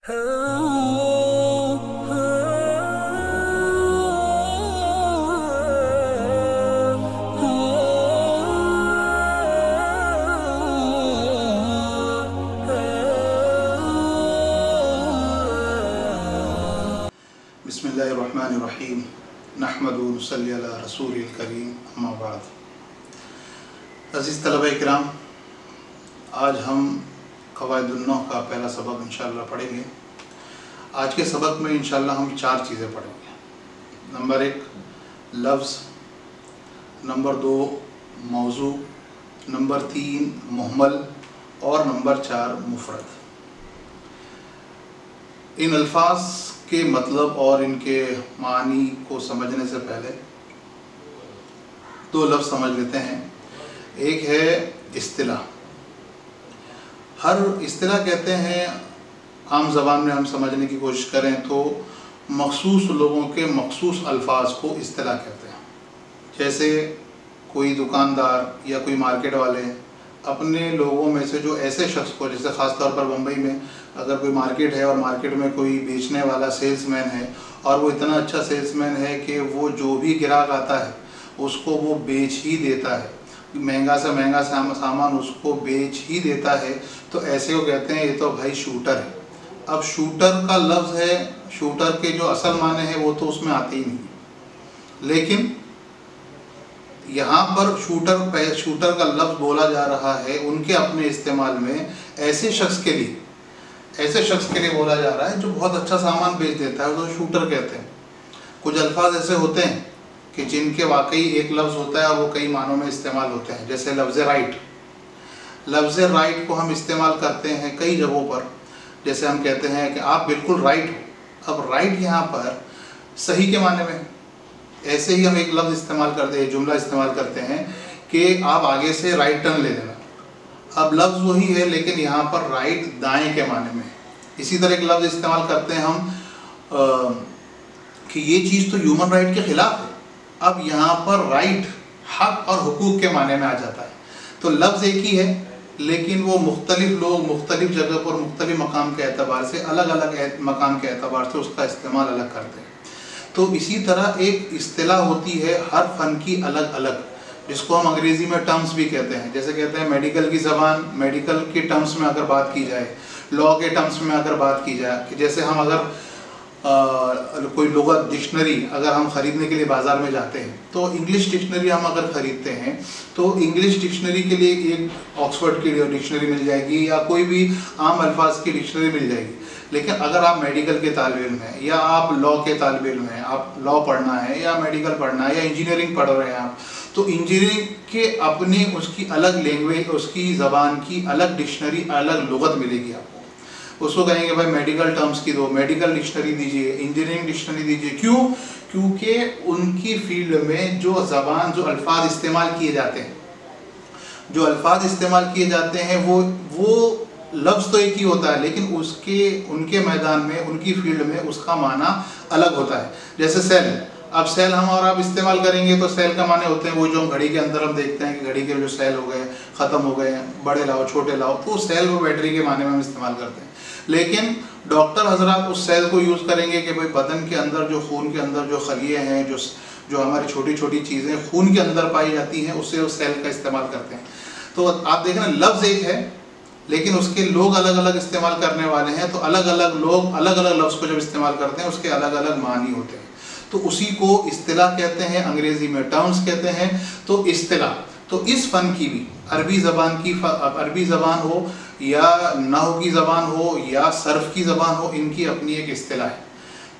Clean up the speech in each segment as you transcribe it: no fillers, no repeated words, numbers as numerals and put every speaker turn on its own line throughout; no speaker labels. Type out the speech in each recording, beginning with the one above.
बिस्मिल्लाहिर्रहमानिर्रहीम नहमदु व नसल्ली अला रसूलिल करीम अम्मा बाद। अज़ीज़ तलबा-ए-किराम, आज हम क़वाइदुन्नहव का पहला सबक इंशाअल्लाह पढ़ेंगे। आज के सबक में इंशाअल्लाह हम 4 चीज़ें पढ़ेंगे। नंबर 1 लफ्ज़, नंबर 2 मौज़ू, नंबर 3 मुहम्मल और नंबर 4 मुफ़रद। इन अल्फाज के मतलब और इनके मानी को समझने से पहले 2 लफ्ज़ समझ लेते हैं। एक है इस्तिलाह। हर इस्तिलाह कहते हैं, आम ज़बान में हम समझने की कोशिश करें तो मखसूस लोगों के मखसूस अल्फाज को इस्तिलाह कहते हैं। जैसे कोई दुकानदार या कोई मार्केट वाले अपने लोगों में से जो ऐसे शख्स को, जैसे ख़ास तौर पर मुंबई में अगर कोई मार्केट है और मार्केट में कोई बेचने वाला सेल्समैन है और वो इतना अच्छा सेल्समैन है कि वो जो भी ग्राहक आता है उसको वो बेच ही देता है, महंगा से महंगा सामान उसको बेच ही देता है, तो ऐसे को कहते हैं ये तो भाई शूटर है। अब शूटर का लफ्ज़ है, शूटर के जो असल माने हैं वो तो उसमें आते ही नहीं, लेकिन यहाँ पर शूटर का लफ्ज़ बोला जा रहा है उनके अपने इस्तेमाल में ऐसे शख्स के लिए बोला जा रहा है जो बहुत अच्छा सामान बेच देता है, तो शूटर कहते हैं। कुछ अल्फाज ऐसे होते हैं कि जिनके वाकई एक लफ्ज़ होता है और वो कई मानों में इस्तेमाल होते हैं। जैसे लफ्ज़ राइट। लफ्ज़ राइट को हम इस्तेमाल करते हैं कई जगहों पर। जैसे हम कहते हैं कि आप बिल्कुल राइट हो। अब राइट यहाँ पर सही के माने में, ऐसे ही हम एक लफ्ज़ इस्तेमाल करते हैं, जुमला इस्तेमाल करते हैं कि आप आगे से राइट टर्न ले लेना। अब लफ्ज़ वही है लेकिन यहाँ पर राइट दाएं के माने में। इसी तरह एक लफ्ज़ इस्तेमाल करते हैं हम कि ये चीज़ तो ह्यूमन राइट के ख़िलाफ़ है। अब यहाँ पर राइट हक़ और हुकूक के माने में आ जाता है। तो लफ्ज़ एक ही है लेकिन वो मुख्तलिफ लोग मुख्तलिफ जगह पर मुख्तलिफ मकाम के एतबार से, अलग अलग मकाम के एतबार से उसका इस्तेमाल अलग करते हैं। तो इसी तरह एक इस्तिलाह होती है हर फ़न की अलग अलग, जिसको हम अंग्रेज़ी में टर्म्स भी कहते हैं। जैसे कहते हैं मेडिकल की ज़बान, मेडिकल के टर्म्स में अगर बात की जाए, लॉ के टर्म्स में अगर बात की जाए, कि जैसे हम अगर कोई लुग़त डिक्शनरी अगर हम ख़रीदने के लिए बाज़ार में जाते हैं तो इंग्लिश डिक्शनरी हम अगर ख़रीदते हैं तो इंग्लिश डिक्शनरी के लिए एक ऑक्सफोर्ड की डिक्शनरी मिल जाएगी या कोई भी आम अल्फाज की डिक्शनरी मिल जाएगी। लेकिन अगर आप मेडिकल के तालिब इल्म हैं या आप लॉ के तालिब इल्म हैं, आप लॉ पढ़ना है या मेडिकल पढ़ना है या इंजीनियरिंग पढ़ रहे हैं आप, तो इंजीनियरिंग के अपने उसकी अलग लैंग्वेज, उसकी ज़बान की अलग डिक्शनरी, अलग लुग़त मिलेगी आपको। उसको कहेंगे भाई मेडिकल टर्म्स की दो, मेडिकल डिक्शनरी दीजिए, इंजीनियरिंग डिक्शनरी दीजिए। क्यों? क्योंकि उनकी फील्ड में जो ज़बान, जो अल्फाज इस्तेमाल किए जाते हैं, वो लफ्ज़ तो एक ही होता है लेकिन उनके मैदान में, उनकी फील्ड में उसका माना अलग होता है। जैसे सेल। अब सेल हम और आप इस्तेमाल करेंगे तो सेल का माने होते हैं वो जो हम घड़ी के अंदर हम देखते हैं कि घड़ी के जो सेल हो गए, ख़त्म हो गए, बड़े लाओ छोटे लाओ, तो सेल वो बैटरी के माने में हम इस्तेमाल करते हैं। लेकिन डॉक्टर हजरात उस सेल को यूज़ करेंगे कि भाई बदन के अंदर जो खून के अंदर जो खलिए हैं, जो हमारी छोटी छोटी चीज़ें खून के अंदर पाई जाती हैं, उससे उस सेल का इस्तेमाल करते हैं। तो आप देखें लफ्ज़ एक है लेकिन उसके लोग अलग अलग इस्तेमाल करने वाले हैं, तो अलग अलग लोग अलग अलग लफ्ज़ को जब इस्तेमाल करते हैं उसके अलग अलग मानी होते हैं। तो उसी को इस्तिलाह कहते हैं, अंग्रेज़ी में टर्म्स कहते हैं। तो इस्तिलाह, तो इस फ़न की भी अरबी ज़बान हो या नहव की ज़बान हो या सर्फ़ की ज़बान हो, इनकी अपनी एक इस्तिलाह है।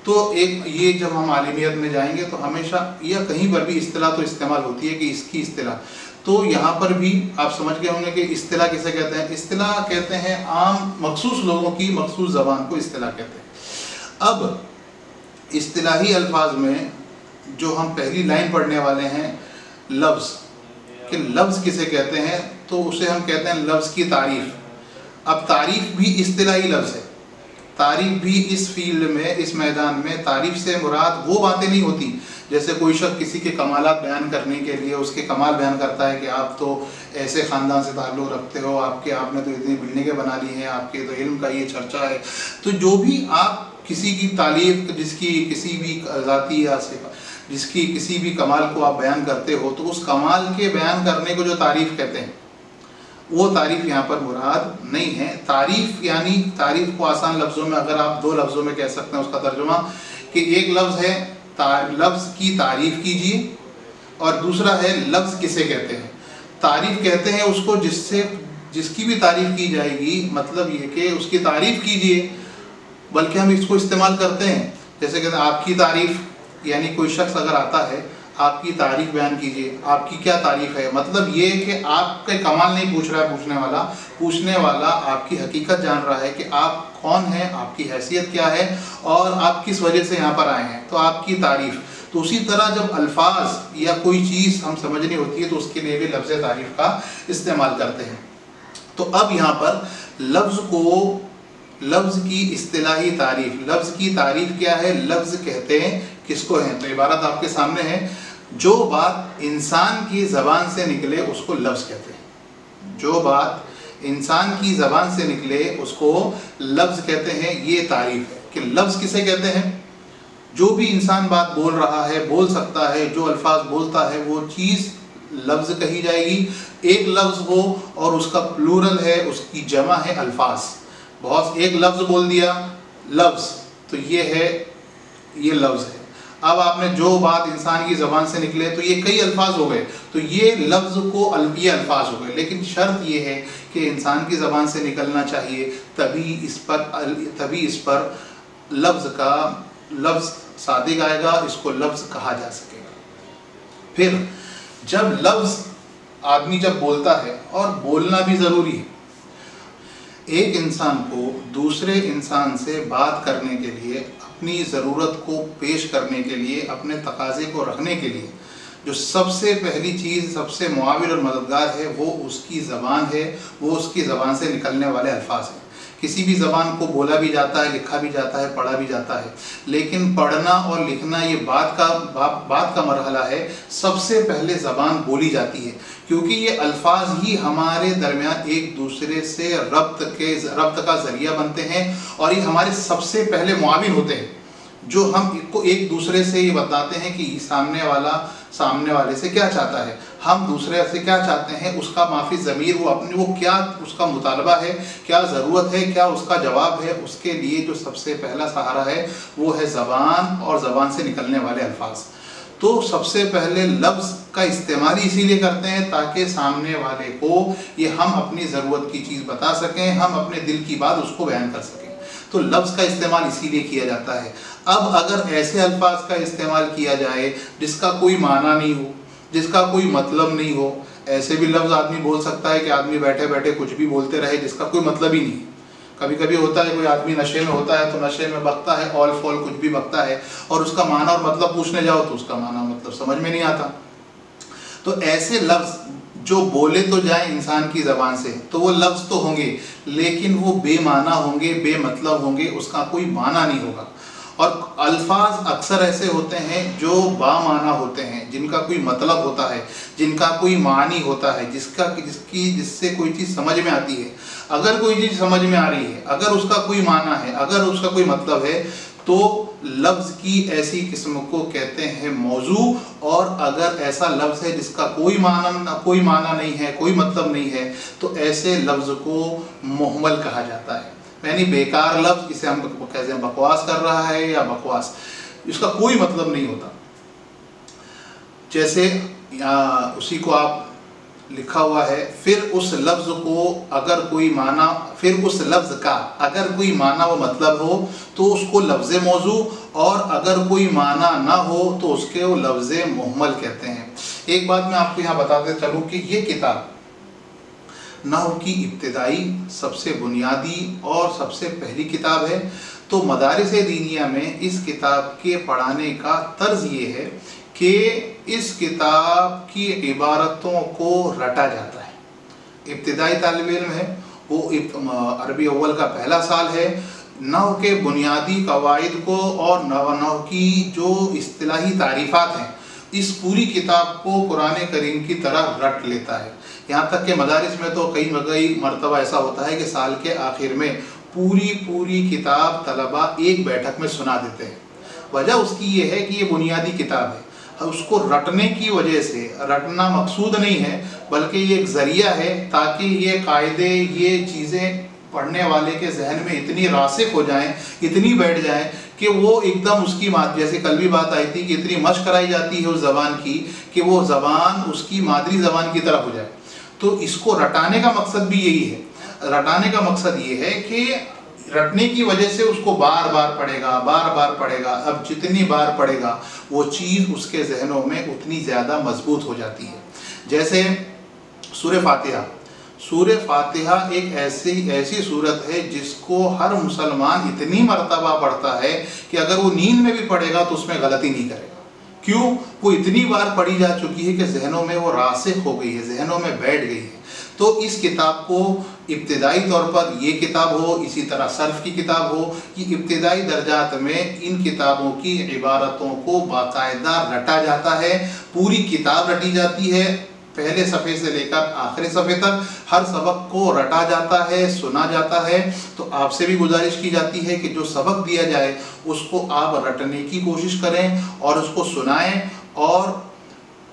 तो एक ये जब हम आलिमियत में जाएंगे तो हमेशा या कहीं पर भी इस्तिलाह तो इस्तेमाल होती है कि इसकी इस्तिलाह। तो यहाँ पर भी आप समझ गए होंगे कि इस्तिलाह किसे कहते हैं। इस्तिलाह कहते हैं आम मखसूस लोगों की मखसूस ज़बान को इस्तिलाह कहते हैं। अब इस्तिलाही अल्फाज में जो हम पहली लाइन पढ़ने वाले हैं, लफ्ज़, कि लफ्ज़ किसे कहते हैं, तो उसे हम कहते हैं लफ्ज़ की तारीफ़। अब तारीफ़ भी इस्तिलाही लफ्ज़ है। तारीफ भी इस फील्ड में, इस मैदान में तारीफ से मुराद वो बातें नहीं होती जैसे कोई शख्स किसी के कमालात बयान करने के लिए उसके कमाल बयान करता है कि आप तो ऐसे ख़ानदान से ताल्लुक़ रखते हो, आपने तो इतनी बिल्डिंगें बना ली हैं, आपके तो इल्म का ये चर्चा है। तो जो भी आप किसी की तारीफ, जिसकी किसी भी ज़ाती या सिफा, जिसकी किसी भी कमाल को आप बयान करते हो, तो उस कमाल के बयान करने को जो तारीफ़ कहते हैं वो तारीफ़ यहाँ पर मुराद नहीं है। तारीफ़ यानी, तारीफ़ को आसान लफ्ज़ों में अगर आप 2 लफ्ज़ों में कह सकते हैं उसका तर्जुमा, कि एक लफ्ज़ है लफ्ज़ की तारीफ़ कीजिए और दूसरा है लफ्ज़ किसे कहते हैं। तारीफ़ कहते हैं उसको जिसकी भी तारीफ़ की जाएगी, मतलब ये कि उसकी तारीफ़ कीजिए, बल्कि हम इसको इस्तेमाल करते हैं जैसे कहते हैं आपकी तारीफ़, यानी कोई शख्स अगर आता है आपकी तारीफ़ बयान कीजिए, आपकी क्या तारीफ़ है, मतलब ये कि आपके कमाल नहीं पूछ रहा है पूछने वाला आपकी हकीकत जान रहा है कि आप कौन हैं, आपकी हैसियत क्या है और आप किस वजह से यहाँ पर आए हैं, तो आपकी तारीफ़। तो उसी तरह जब अल्फाज या कोई चीज़ हम समझनी होती है तो उसके लिए भी लफ्ज़ तारीफ़ का इस्तेमाल करते हैं। तो अब यहाँ पर लफ्ज़ की इस्तिलाही तारीफ़, लफ्ज़ की तारीफ़ क्या है, लफ्ज़ कहते हैं किसको हैं। तो इबारत आपके सामने है, जो बात इंसान की ज़बान से निकले उसको लफ्ज़ कहते हैं। जो बात इंसान की ज़बान से निकले उसको लफ्ज़ कहते हैं। ये तारीफ़ है कि लफ्ज़ किसे कहते हैं। जो भी इंसान बात बोल रहा है, बोल सकता है, जो अल्फाज बोलता है वो चीज़ लफ्ज़ कही जाएगी। एक लफ्ज़ हो और उसका प्लूरल है, उसकी जमा है अल्फाज। बहुत एक लफ्ज़ बोल दिया लफ्ज़, तो ये लफ्ज़ है। अब आपने जो बात इंसान की ज़बान से निकले तो ये कई अल्फाज हो गए, तो ये लफ्ज़ को ये अल्फाज हो गए। लेकिन शर्त ये है कि इंसान की ज़बान से निकलना चाहिए, तभी इस पर लफ्ज़ सादिक आएगा, इसको लफ्ज़ कहा जा सकेगा। फिर जब लफ्ज़ आदमी जब बोलता है, और बोलना भी ज़रूरी है, एक इंसान को दूसरे इंसान से बात करने के लिए, अपनी ज़रूरत को पेश करने के लिए, अपने तकाज़े को रखने के लिए जो सबसे पहली चीज़, सबसे मुआविन और मददगार है वो उसकी ज़बान है, वो उसकी ज़बान से निकलने वाले अल्फाज हैं। किसी भी ज़बान को बोला भी जाता है, लिखा भी जाता है, पढ़ा भी जाता है, लेकिन पढ़ना और लिखना ये बात का मरहला है। सबसे पहले ज़बान बोली जाती है, क्योंकि ये अल्फाज ही हमारे दरमियान एक दूसरे से रब्त का ज़रिया बनते हैं, और ये हमारे सबसे पहले मुआविन होते हैं, जो हम को एक दूसरे से ये बताते हैं कि सामने वाले से क्या चाहता है, हम दूसरे से क्या चाहते हैं, उसका माफी ज़मीर वो क्या उसका मुतालबा है, क्या ज़रूरत है, क्या उसका जवाब है। उसके लिए जो सबसे पहला सहारा है वो है ज़बान, और ज़बान से निकलने वाले अल्फाज। तो सबसे पहले लफ्ज़ का इस्तेमाल इसीलिए करते हैं ताकि सामने वाले को ये हम अपनी ज़रूरत की चीज़ बता सकें, हम अपने दिल की बात उसको बयान कर सकें। तो लफ्ज़ का इस्तेमाल इसीलिए किया जाता है। अब अगर ऐसे अल्फाज का इस्तेमाल किया जाए जिसका कोई माना नहीं हो, जिसका कोई मतलब नहीं हो, ऐसे भी लफ्ज़ आदमी बोल सकता है कि आदमी बैठे बैठे कुछ भी बोलते रहे जिसका कोई मतलब ही नहीं। कभी कभी होता है कोई आदमी नशे में होता है तो नशे में बकता है, ऑल फॉल कुछ भी बकता है, और उसका माना और मतलब पूछने जाओ तो उसका माना मतलब समझ में नहीं आता। तो ऐसे लफ्ज़ जो बोले तो जाए इंसान की ज़बान से तो वो लफ्ज़ तो होंगे, लेकिन वो बेमाना होंगे, बेमतलब होंगे, उसका कोई माना नहीं होगा। और अल्फाज अक्सर ऐसे होते हैं जो बामाना होते हैं, जिनका कोई मतलब होता है, जिनका कोई मानी होता है, जिससे कोई चीज़ समझ में आती है। अगर कोई चीज़ समझ में आ रही है, अगर उसका कोई माना है, अगर उसका कोई मतलब है, तो लफ्ज़ की ऐसी किस्म को कहते हैं मौजू। और अगर ऐसा लफ्ज़ है जिसका कोई माना नहीं है, कोई मतलब नहीं है, तो ऐसे लफ्ज़ को मुहमल कहा जाता है, यानी बेकार लफ्ज़, जिसे हम कहते हैं बकवास कर रहा है या बकवास, इसका कोई मतलब नहीं होता। जैसे उसी को आप लिखा हुआ है, फिर उस लफ्ज़ को अगर कोई माना, फिर उस लफ्ज़ का अगर कोई माना व मतलब हो तो उसको लफ्ज़ मौजू, और अगर कोई माना ना हो तो उसके वो लफ्ज़ मुहमल कहते हैं। एक बात मैं आपको यहाँ बताते चलूँ कि ये किताब नहव की इब्तिदाई, सबसे बुनियादी और सबसे पहली किताब है। तो मदारिस दीनिया में इस किताब के पढ़ाने का तर्ज ये है कि इस किताब की इबारतों को रटा जाता है। इब्तिदाई तालिब इल्म है, वो अरबी अव्वल का पहला साल है, नहव के बुनियादी कवायद को और नहव की जो इस्तिलाही तारीफ़ात हैं, इस पूरी किताब को कुरान करीम की तरह रट लेता है। यहाँ तक कि मदारिस में तो कई मरतबा ऐसा होता है कि साल के आखिर में पूरी किताब तलबा एक बैठक में सुना देते हैं। वजह उसकी ये है कि ये बुनियादी किताब है, उसको रटने की वजह से, रटना मकसूद नहीं है बल्कि ये एक ज़रिया है ताकि ये कायदे, ये चीज़ें पढ़ने वाले के जहन में इतनी रासिक हो जाएं, इतनी बैठ जाएं कि वो एकदम उसकी जैसे कल भी बात आई थी कि इतनी मशक कराई जाती है उस ज़बान की कि वो ज़बान उसकी मादरी ज़बान की तरह हो जाए। तो इसको रटाने का मकसद भी यही है। रटाने का मकसद ये है कि रटने की वजह से उसको बार बार पढ़ेगा। अब जितनी बार पढ़ेगा वो चीज़ उसके जहनों में उतनी ज़्यादा मजबूत हो जाती है। जैसे सूरह फातिहा एक ऐसी सूरत है जिसको हर मुसलमान इतनी मर्तबा पढ़ता है कि अगर वो नींद में भी पढ़ेगा तो उसमें गलती नहीं करेगा। क्यों? वो इतनी बार पढ़ी जा चुकी है कि जहनों में वो रासिख हो गई है, जहनों में बैठ गई है। तो इस किताब को इब्तिदाई तौर पर, ये किताब हो, इसी तरह सर्फ की किताब हो, कि इब्तिदाई दर्जात में इन किताबों की इबारतों को बाकायदा रटा जाता है। पूरी किताब रटी जाती है, पहले सफ़े से लेकर आखिरी सफ़े तक हर सबक को रटा जाता है, सुना जाता है। तो आपसे भी गुजारिश की जाती है कि जो सबक दिया जाए उसको आप रटने की कोशिश करें और उसको सुनाएं। और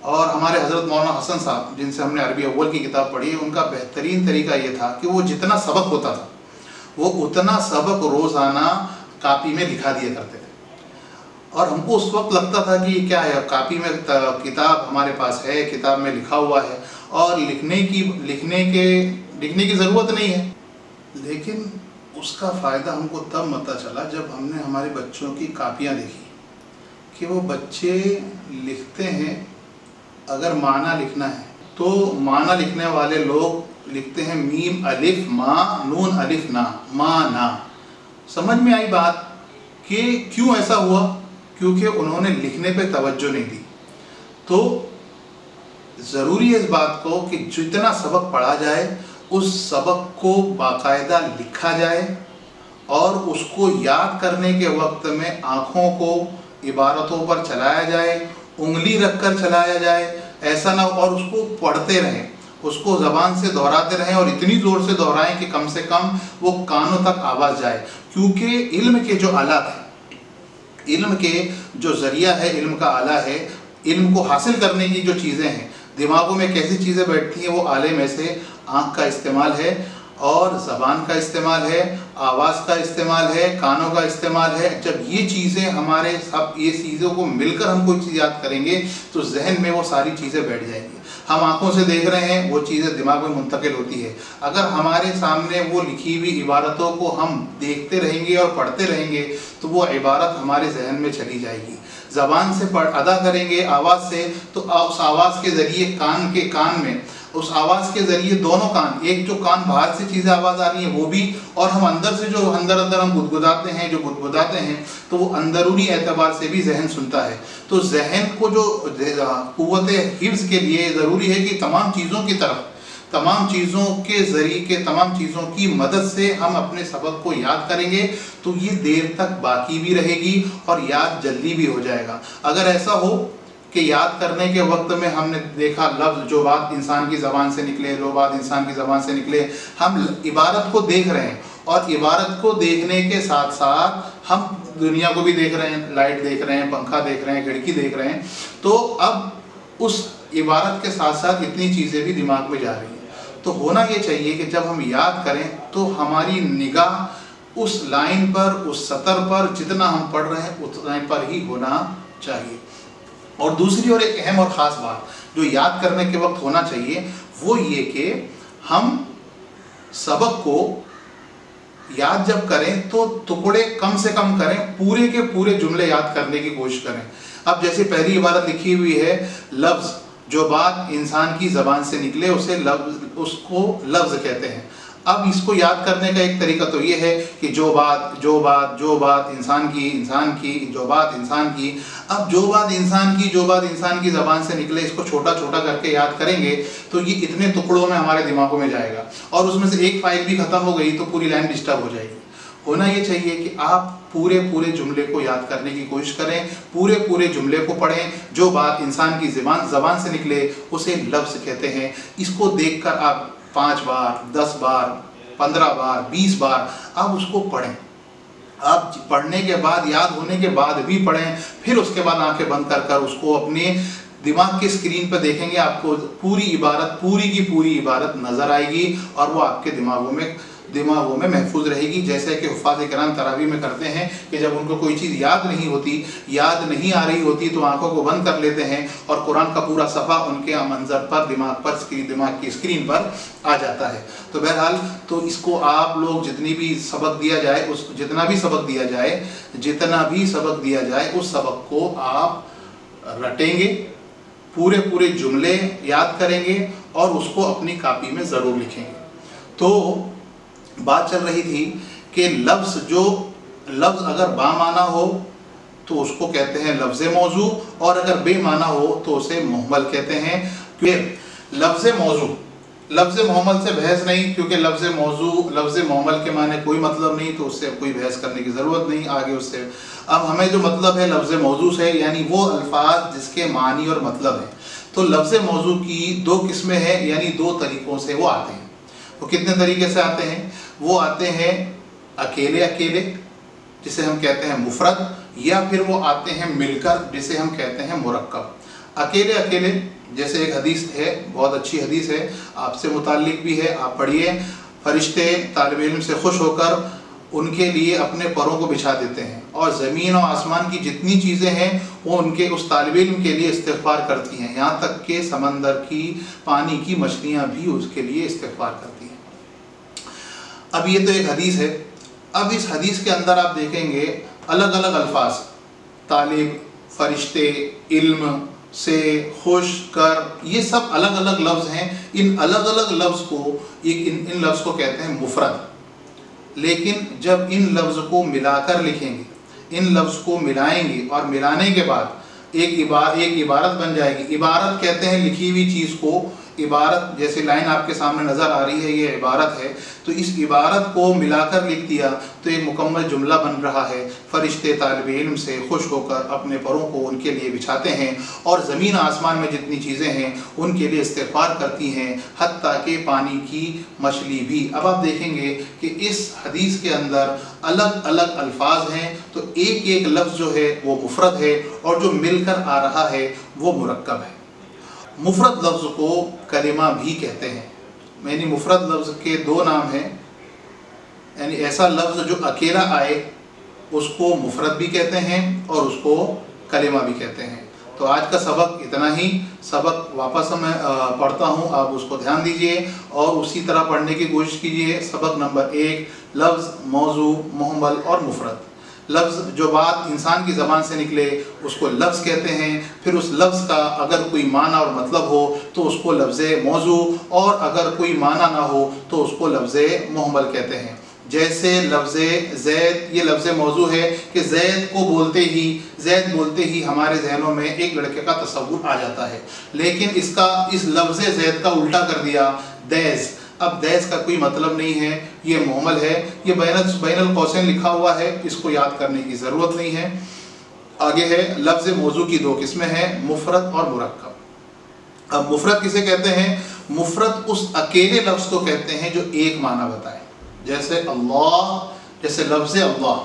हमारे हज़रत मौलाना हसन साहब, जिनसे हमने अरबी अव्वल की किताब पढ़ी है, उनका बेहतरीन तरीका ये था कि वो जितना सबक होता था वो उतना सबक रोज़ाना कापी में लिखा दिया करते थे। और हमको उस वक्त लगता था कि क्या है, कापी में किताब हमारे पास है, किताब में लिखा हुआ है और लिखने की ज़रूरत नहीं है। लेकिन उसका फ़ायदा हमको तब पता चला जब हमने हमारे बच्चों की कापियाँ देखी कि वो बच्चे लिखते हैं। अगर माना लिखना है तो माना लिखने वाले लोग लिखते हैं मीम अलिफ मा नून अलिफ ना, माना। समझ में आई बात कि क्यों ऐसा हुआ? क्योंकि उन्होंने लिखने पे तवज्जो नहीं दी। तो ज़रूरी है इस बात को कि जितना सबक पढ़ा जाए उस सबक को बाकायदा लिखा जाए और उसको याद करने के वक्त में आँखों को इबारतों पर चलाया जाए, उंगली रखकर चलाया जाए, ऐसा ना, और उसको पढ़ते रहें, उसको ज़बान से दोहराते रहें और इतनी ज़ोर से दोहराएं कि कम से कम वो कानों तक आवाज़ जाए। क्योंकि इल्म के जो आलात हैं, इल्म के जो ज़रिया है, इल्म का आला है, इल्म को हासिल करने की जो चीज़ें हैं, दिमागों में कैसी चीज़ें बैठती हैं, वो आले में से आँख का इस्तेमाल है और ज़बान का इस्तेमाल है, आवाज़ का इस्तेमाल है, कानों का इस्तेमाल है। जब ये चीज़ें हमारे सब ये चीज़ों को मिलकर हम कोई चीज़ याद करेंगे तो जहन में वो सारी चीज़ें बैठ जाएंगी। हम आँखों से देख रहे हैं, वो चीज़ें दिमाग में मुंतकिल होती है। अगर हमारे सामने वो लिखी हुई इबारतों को हम देखते रहेंगे और पढ़ते रहेंगे तो वो इबारत हमारे जहन में चली जाएगी। ज़बान से अदा करेंगे आवाज़ से, तो उस आवाज़ के ज़रिए कान में उस आवाज़ के ज़रिए दोनों कान, एक जो कान बाहर से चीज़ें आवाज़ आ रही है वो भी, और हम अंदर से जो अंदर हम गुदगुदाते हैं तो वो अंदरूनी एतबार से भी जहन सुनता है। तो जहन को जो क़ुव्वत हिफ्ज़ के लिए ज़रूरी है कि तमाम चीज़ों की तरफ, तमाम चीज़ों के ज़रिए, तमाम चीज़ों की मदद से हम अपने सबक को याद करेंगे तो ये देर तक बाकी भी रहेगी और याद जल्दी भी हो जाएगा। अगर ऐसा हो कि याद करने के वक्त में हमने देखा लफ्ज़, जो बात इंसान की ज़बान से निकले, जो बात इंसान की ज़बान से निकले, हम इबारत को देख रहे हैं और इबारत को देखने के साथ साथ हम दुनिया को भी देख रहे हैं, लाइट देख रहे हैं, पंखा देख रहे हैं, खिड़की देख रहे हैं। तो अब उस इबारत के साथ साथ इतनी चीज़ें भी दिमाग में जा रही हैं। तो होना ये चाहिए कि जब हम याद करें तो हमारी निगाह उस लाइन पर, उस सतर पर जितना हम पढ़ रहे हैं उतना पर ही होना चाहिए। और दूसरी और एक अहम और ख़ास बात जो याद करने के वक्त होना चाहिए वो ये कि हम सबक को याद जब करें तो टुकड़े कम से कम करें, पूरे के पूरे जुमले याद करने की कोशिश करें। अब जैसे पहली इबारत लिखी हुई है लफ्ज़, जो बात इंसान की ज़बान से निकले उसे उसको लफ्ज़ कहते हैं। अब इसको याद करने का एक तरीका तो ये है कि जो बात इंसान की, जो बात इंसान की। अब जो बात इंसान की ज़बान से निकले, इसको छोटा छोटा करके याद करेंगे तो ये इतने टुकड़ों में हमारे दिमागों में जाएगा और उसमें से एक फाइल भी ख़त्म हो गई तो पूरी लाइन डिस्टर्ब हो जाएगी। होना ये चाहिए कि आप पूरे पूरे जुमले को याद करने की कोशिश करें, पूरे पूरे जुमले को पढ़ें। जो बात इंसान की ज़बान से निकले उसे लफ्ज़ कहते हैं। इसको देखकर आप 5 बार, 10 बार, 15 बार, 20 बार आप उसको पढ़ें। आप पढ़ने के बाद, याद होने के बाद भी पढ़ें, फिर उसके बाद आंखें बंद कर कर उसको अपने दिमाग की स्क्रीन पर देखेंगे, आपको पूरी इबारत, पूरी की पूरी इबारत नज़र आएगी और वो आपके दिमागों में महफूज रहेगी। जैसे कि हुफ़ाज़ किराम तरावी में करते हैं कि जब उनको कोई चीज़ याद नहीं आ रही होती तो आंखों को बंद कर लेते हैं और कुरान का पूरा सफ़ा उनके मंजर पर, दिमाग की स्क्रीन पर आ जाता है। तो बहरहाल, तो इसको आप लोग जितना भी सबक दिया जाए उस सबक को आप रटेंगे, पूरे पूरे जुमले याद करेंगे और उसको अपनी कापी में ज़रूर लिखेंगे। तो बात चल रही थी कि लफ्ज़ अगर बामाना हो तो उसको कहते हैं लफ्ज़ मौजू, और अगर बेमाना हो तो उसे मुहम्मल कहते हैं। क्योंकि लफ्ज़ मुहम्मल से बहस नहीं, क्योंकि लफ्ज़ मुहम्मल के माने कोई मतलब नहीं, तो उससे कोई बहस करने की ज़रूरत नहीं आगे उससे। अब हमें जो मतलब है लफ्ज़ मौजू से, यानी वो अल्फाज जिसके मानी और मतलब है। तो लफ्ज़ मौजू की 2 किस्में हैं, यानी 2 तरीक़ों से वो आते हैं। वो कितने तरीके से आते हैं? वो आते हैं अकेले, जिसे हम कहते हैं मुफरद, या फिर वो आते हैं मिलकर, जिसे हम कहते हैं मुरक्कब। अकेले जैसे एक हदीस है, बहुत अच्छी हदीस है, आपसे मुताल्लिक भी है, आप पढ़िए। फरिश्ते तालिब इल्म से खुश होकर उनके लिए अपने परों को बिछा देते हैं और ज़मीन और आसमान की जितनी चीज़ें हैं वो उनके उस तालिब इल्म के लिए इस्तिग़फ़ार करती हैं, यहाँ तक कि समंदर की पानी की मछलियाँ भी उसके लिए इस्तिग़फ़ार करती हैं। अब ये तो एक हदीस है। अब इस हदीस के अंदर आप देखेंगे अलग अलग अल्फाज, तालिब, फरिश्ते, इल्म से, खुश कर, ये सब अलग अलग लफ्ज़ हैं। इन अलग अलग लफ्ज़ को इन लफ्ज़ को कहते हैं मुफरद। लेकिन जब इन लफ्ज़ को मिलाकर लिखेंगे, इन लफ्ज़ को मिलाएंगे और मिलाने के बाद एक इबारत बन जाएगी। इबारत कहते हैं लिखी हुई चीज़ को। इबारत, जैसे लाइन आपके सामने नज़र आ रही है, ये इबारत है, तो इस इबारत को मिलाकर लिख दिया तो एक मुकम्मल जुमला बन रहा है। फरिश्ते तालिब इल्म से खुश होकर अपने परों को उनके लिए बिछाते हैं और ज़मीन आसमान में जितनी चीज़ें हैं उनके लिए इस्तिग़फ़ार करती हैं, हत्ता कि पानी की मछली भी। अब आप देखेंगे कि इस हदीस के अंदर अलग अलग अल्फाज हैं, तो एक एक लफ्ज़ जो है वो मुफरद है और जो मिलकर आ रहा है वो मुरक्कब है। मुफरद लफ्ज़ को कलिमा भी कहते हैं, यानी मुफरद लफ्ज़ के 2 नाम हैं। यानी ऐसा लफ्ज़ जो अकेला आए उसको मुफरद भी कहते हैं और उसको कलिमा भी कहते हैं। तो आज का सबक इतना ही। सबक वापस मैं पढ़ता हूँ, आप उसको ध्यान दीजिए और उसी तरह पढ़ने की कोशिश कीजिए। सबक नंबर 1, लफ्ज़, मौजू, मुहम्मल और मुफरद। लफ्ज़, जो बात इंसान की ज़बान से निकले उसको लफ्ज़ कहते हैं। फिर उस लफ्ज़ का अगर कोई माना और मतलब हो तो उसको लफ्ज़ मौजू, और अगर कोई माना ना हो तो उसको लफ्ज़ मुहम्मल कहते हैं। जैसे लफ्ज़ ज़ैद, ये लफ्ज़ मौजू है कि ज़ैद बोलते ही हमारे जहनों में एक लड़के का तस्वुर आ जाता है, लेकिन इस लफ्ज़ ज़ैद का उल्टा कर दिया दैज़। अब दैज़ का कोई मतलब नहीं है, ये मुहम्मल है, ये बैनल कौसैन लिखा हुआ है, इसको याद करने की ज़रूरत नहीं है। आगे है लफ्ज़ मौजू की 2 किस्में हैं, मुफरद और मुरक्कब। अब मुफरद किसे कहते हैं? मुफरद उस अकेले लफ्ज़ को कहते हैं जो एक माना बताए। जैसे अल्लाह, जैसे लफ्ज़ अल्लाह,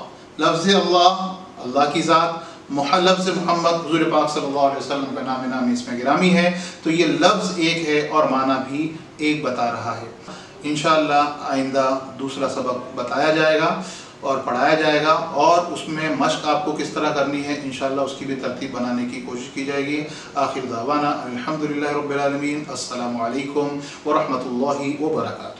अल्लाह की ज़ात, लफ्ज़ मोहम्मद, हुज़ूर पाक सल्लल्लाहु अलैहि वसल्लम का नाम इसमें गिरामी है, तो ये लफ्ज़ एक है और माना भी एक बता रहा है। इंशाअल्लाह आइंदा दूसरा सबक बताया जाएगा और पढ़ाया जाएगा और उसमें मश्क आपको किस तरह करनी है इंशाअल्लाह उसकी भी तरतीब बनाने की कोशिश की जाएगी। आखिर दावाना अल्हम्दुलिल्लाहि रब्बिल आलमीन। अस्सलामु अलैकुम व रहमतुल्लाहि व बरकातुहू।